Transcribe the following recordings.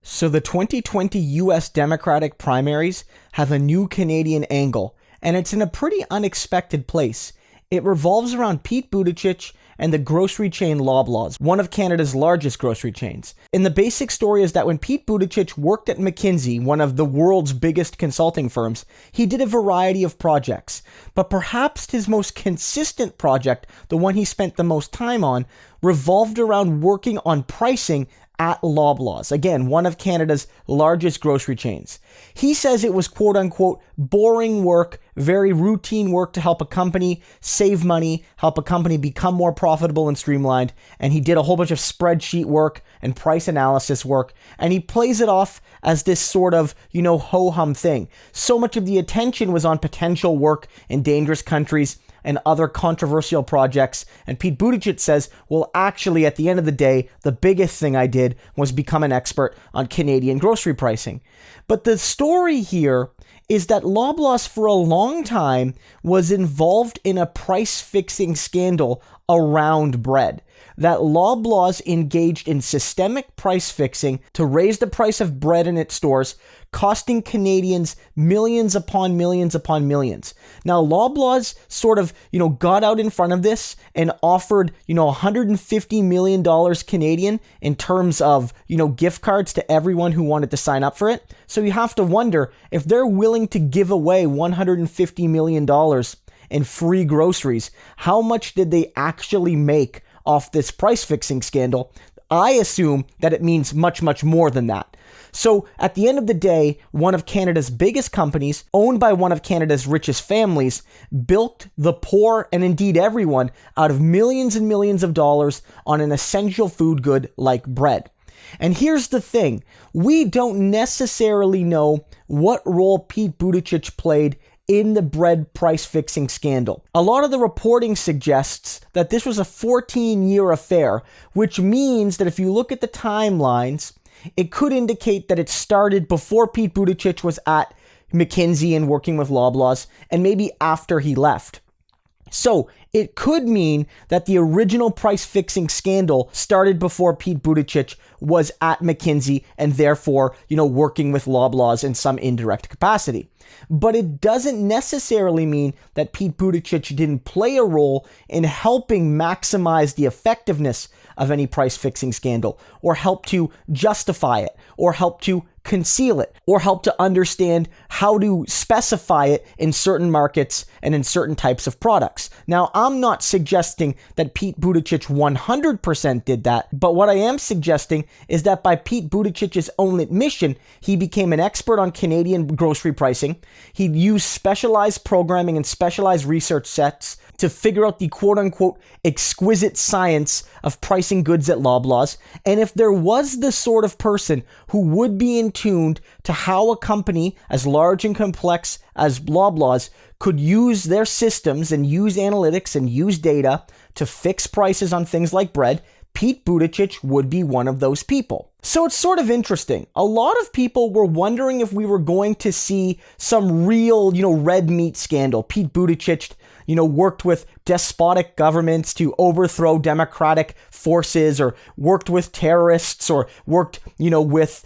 So the 2020 US Democratic primaries have a new Canadian angle, and it's in a pretty unexpected place. It revolves around Pete Buttigieg and the grocery chain Loblaws, one of Canada's largest grocery chains. And the basic story is that when Pete Buttigieg worked at McKinsey, one of the world's biggest consulting firms, he did a variety of projects. But perhaps his most consistent project, the one he spent the most time on, revolved around working on pricing at Loblaws, again, one of Canada's largest grocery chains. He says it was quote unquote boring work, very routine work to help a company save money, help a company become more profitable and streamlined. And he did a whole bunch of spreadsheet work and price analysis work. And he plays it off as this sort of, ho-hum thing. So much of the attention was on potential work in dangerous countries and other controversial projects. And Pete Buttigieg says, well, actually, at the end of the day, the biggest thing I did was become an expert on Canadian grocery pricing. But the story here is that Loblaws for a long time was involved in a price-fixing scandal around bread. That Loblaws engaged in systemic price fixing to raise the price of bread in its stores, costing Canadians millions upon millions upon millions. Now, Loblaws sort of, got out in front of this and offered, $150 million Canadian in terms of, gift cards to everyone who wanted to sign up for it. So you have to wonder if they're willing to give away $150 million in free groceries, how much did they actually make off this price fixing scandal? I assume that it means much, much more than that. So at the end of the day, one of Canada's biggest companies, owned by one of Canada's richest families, bilked the poor and indeed everyone out of millions and millions of dollars on an essential food good like bread. And here's the thing, we don't necessarily know what role Pete Buttigieg played in the bread price fixing scandal. A lot of the reporting suggests that this was a 14-year affair, which means that if you look at the timelines, it could indicate that it started before Pete Buttigieg was at McKinsey and working with Loblaws, and maybe after he left. So it could mean that the original price fixing scandal started before Pete Buttigieg was at McKinsey and therefore, working with Loblaws in some indirect capacity. But it doesn't necessarily mean that Pete Buttigieg didn't play a role in helping maximize the effectiveness of any price fixing scandal, or help to justify it, or help to conceal it, or help to understand how to specify it in certain markets and in certain types of products. Now, I'm not suggesting that Pete Buttigieg 100% did that, but what I am suggesting is that by Pete Buttigieg's own admission, he became an expert on Canadian grocery pricing. He used specialized programming and specialized research sets to figure out the quote-unquote exquisite science of pricing goods at Loblaws. And if there was the sort of person who would be in tuned to how a company as large and complex as Loblaws could use their systems and use analytics and use data to fix prices on things like bread, Pete Buttigieg would be one of those people. So it's sort of interesting. A lot of people were wondering if we were going to see some real, red meat scandal. Pete Buttigieg, worked with despotic governments to overthrow democratic forces, or worked with terrorists, or worked, with,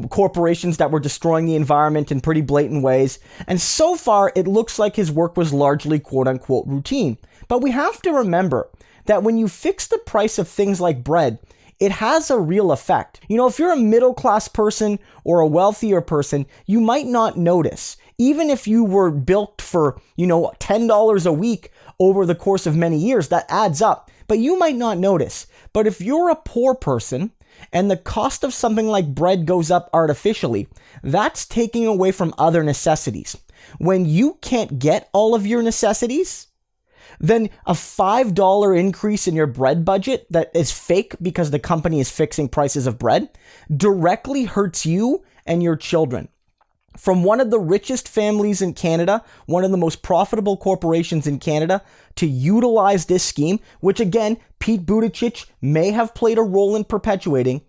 corporations that were destroying the environment in pretty blatant ways. And so far, it looks like his work was largely quote unquote routine. But we have to remember that when you fix the price of things like bread, it has a real effect. If you're a middle-class person or a wealthier person, you might not notice. Even if you were bilked for, $10 a week over the course of many years, that adds up. But you might not notice. But if you're a poor person and the cost of something like bread goes up artificially, that's taking away from other necessities. When you can't get all of your necessities, then a $5 increase in your bread budget that is fake because the company is fixing prices of bread directly hurts you and your children. From one of the richest families in Canada, one of the most profitable corporations in Canada, to utilize this scheme, which again, Pete Buttigieg may have played a role in perpetuating,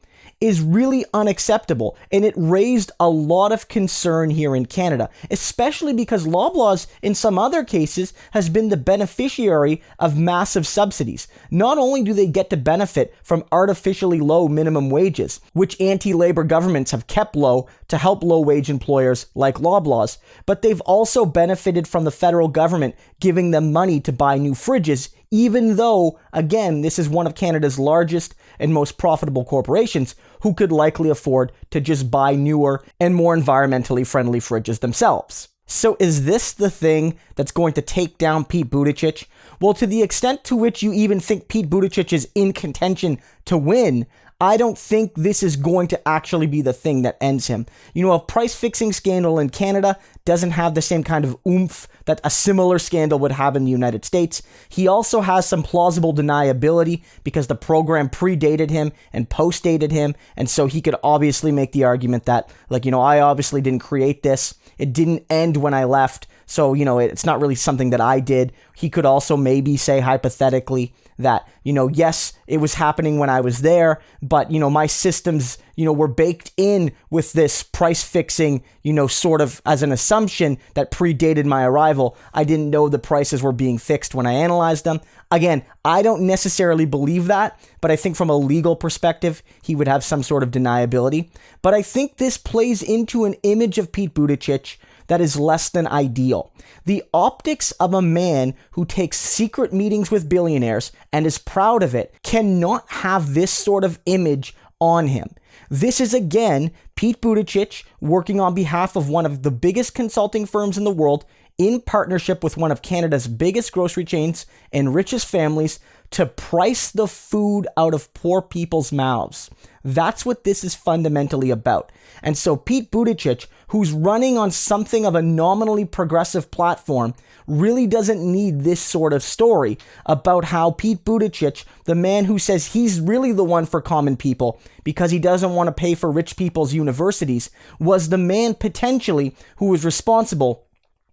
is really unacceptable, and it raised a lot of concern here in Canada, especially because Loblaws, in some other cases, has been the beneficiary of massive subsidies. Not only do they get to benefit from artificially low minimum wages, which anti-labor governments have kept low to help low-wage employers like Loblaws, but they've also benefited from the federal government giving them money to buy new fridges, even though, again, this is one of Canada's largest and most profitable corporations who could likely afford to just buy newer and more environmentally friendly fridges themselves. So is this the thing that's going to take down Pete Buttigieg? Well, to the extent to which you even think Pete Buttigieg is in contention to win, I don't think this is going to actually be the thing that ends him. You know, a price-fixing scandal in Canada doesn't have the same kind of oomph that a similar scandal would have in the United States. He also has some plausible deniability because the program predated him and postdated him, and so he could obviously make the argument that, like, you know, I obviously didn't create this. It didn't end when I left, so, you know, it's not really something that I did. He could also maybe say hypothetically that, you know, yes, it was happening when I was there, but, you know, my systems, you know, were baked in with this price fixing, you know, sort of as an assumption that predated my arrival. I didn't know the prices were being fixed when I analyzed them. Again, I don't necessarily believe that, but I think from a legal perspective, he would have some sort of deniability. But I think this plays into an image of Pete Buttigieg that is less than ideal. The optics of a man who takes secret meetings with billionaires and is proud of it cannot have this sort of image on him. This is, again, Pete Buttigieg working on behalf of one of the biggest consulting firms in the world in partnership with one of Canada's biggest grocery chains and richest families to price the food out of poor people's mouths. That's what this is fundamentally about. And so Pete Buttigieg, who's running on something of a nominally progressive platform, really doesn't need this sort of story about how Pete Buttigieg, the man who says he's really the one for common people because he doesn't want to pay for rich people's universities, was the man potentially who was responsible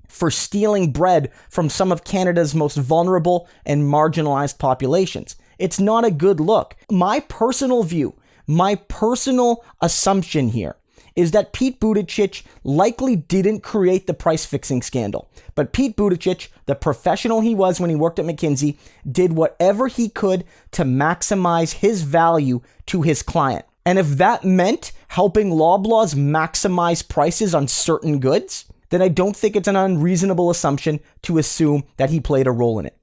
for stealing bread from some of Canada's most vulnerable and marginalized populations. It's not a good look. My personal view, my personal assumption here is that Pete Buttigieg likely didn't create the price-fixing scandal. But Pete Buttigieg, the professional he was when he worked at McKinsey, did whatever he could to maximize his value to his client. And if that meant helping Loblaws maximize prices on certain goods, then I don't think it's an unreasonable assumption to assume that he played a role in it.